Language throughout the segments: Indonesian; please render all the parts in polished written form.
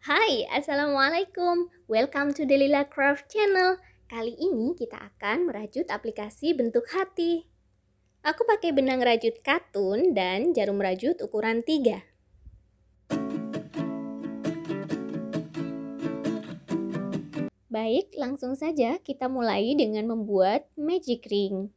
Hai, Assalamualaikum. Welcome to Delila Craft Channel. Kali ini kita akan merajut aplikasi bentuk hati. Aku pakai benang rajut katun dan jarum rajut ukuran 3. Baik, langsung saja kita mulai dengan membuat magic ring.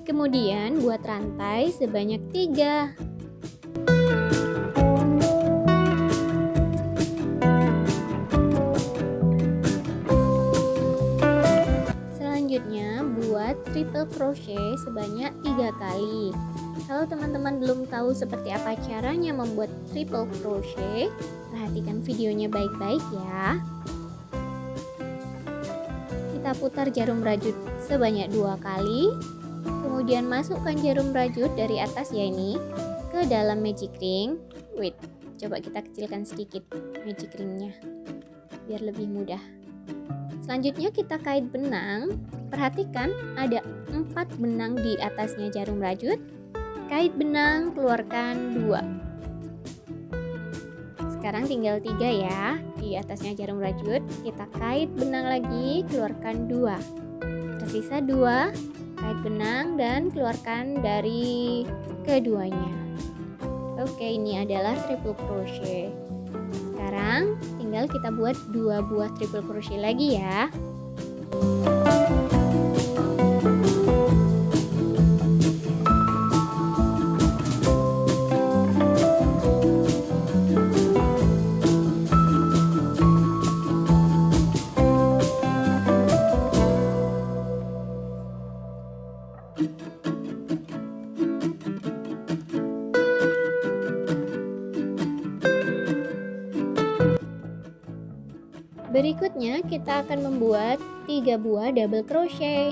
Kemudian buat rantai sebanyak 3. Selanjutnya buat triple crochet sebanyak 3 kali. Kalau teman-teman belum tahu seperti apa caranya membuat triple crochet, perhatikan videonya baik-baik ya. Kita putar jarum rajut sebanyak 2 kali. Kemudian masukkan jarum rajut dari atas ya ini ke dalam magic ring. Wait, coba kita kecilkan sedikit magic ringnya biar lebih mudah. Selanjutnya kita kait benang. Perhatikan ada 4 benang di atasnya jarum rajut. Kait benang, keluarkan 2. Sekarang tinggal 3 ya. Di atasnya jarum rajut, kita kait benang lagi, keluarkan 2. Tersisa 2, kait benang dan keluarkan dari keduanya. Oke, ini adalah triple crochet. Sekarang tinggal kita buat 2 buah triple crochet lagi ya. Berikutnya kita akan membuat 3 buah double crochet.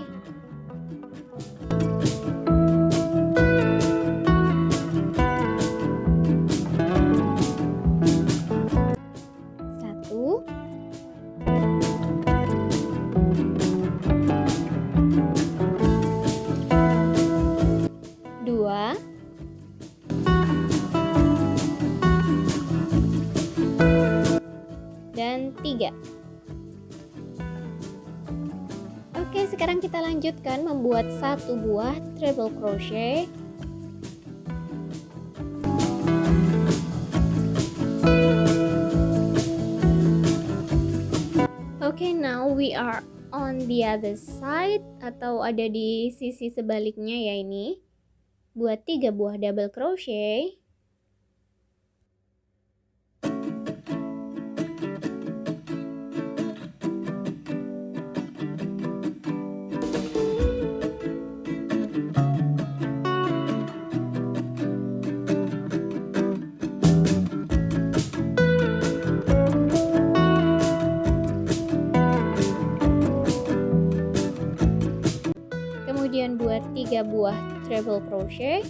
Satu, dua, dan 3. Oke, sekarang kita lanjutkan membuat 1 buah treble crochet. Oke, now we are on the other side atau ada di sisi sebaliknya ya ini. Buat 3 buah double crochet. Kemudian buat 3 buah treble crochet.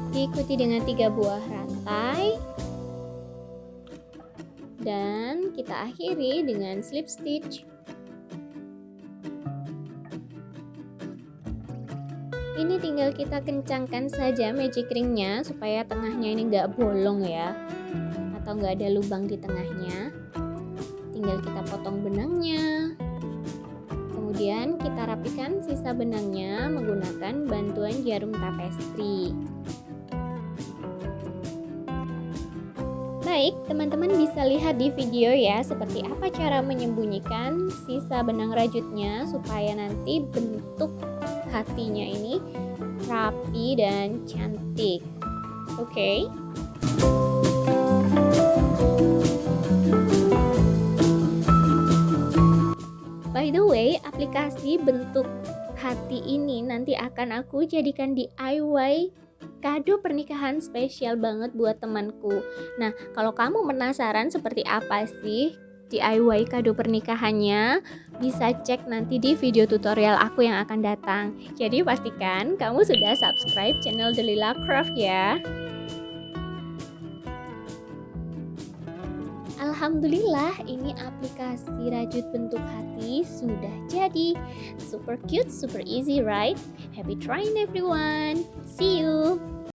Diikuti dengan 3 buah rantai. Dan kita akhiri dengan slip stitch. Ini tinggal kita kencangkan saja magic ringnya supaya tengahnya ini nggak bolong ya, atau nggak ada lubang di tengahnya. Tinggal kita potong benangnya. Kemudian kita rapikan sisa benangnya menggunakan bantuan jarum tapestri. Baik, teman-teman bisa lihat di video ya seperti apa cara menyembunyikan sisa benang rajutnya supaya nanti bentuk hatinya ini rapi dan cantik. Oke. By the way, aplikasi bentuk hati ini nanti akan aku jadikan DIY kado pernikahan spesial banget buat temanku. Nah, kalau kamu penasaran seperti apa sih DIY kado pernikahannya, bisa cek nanti di video tutorial aku yang akan datang. Jadi pastikan kamu sudah subscribe channel Delila Craft ya. Alhamdulillah, ini aplikasi rajut bentuk hati sudah jadi. Super cute, super easy, right? Happy trying everyone. See you.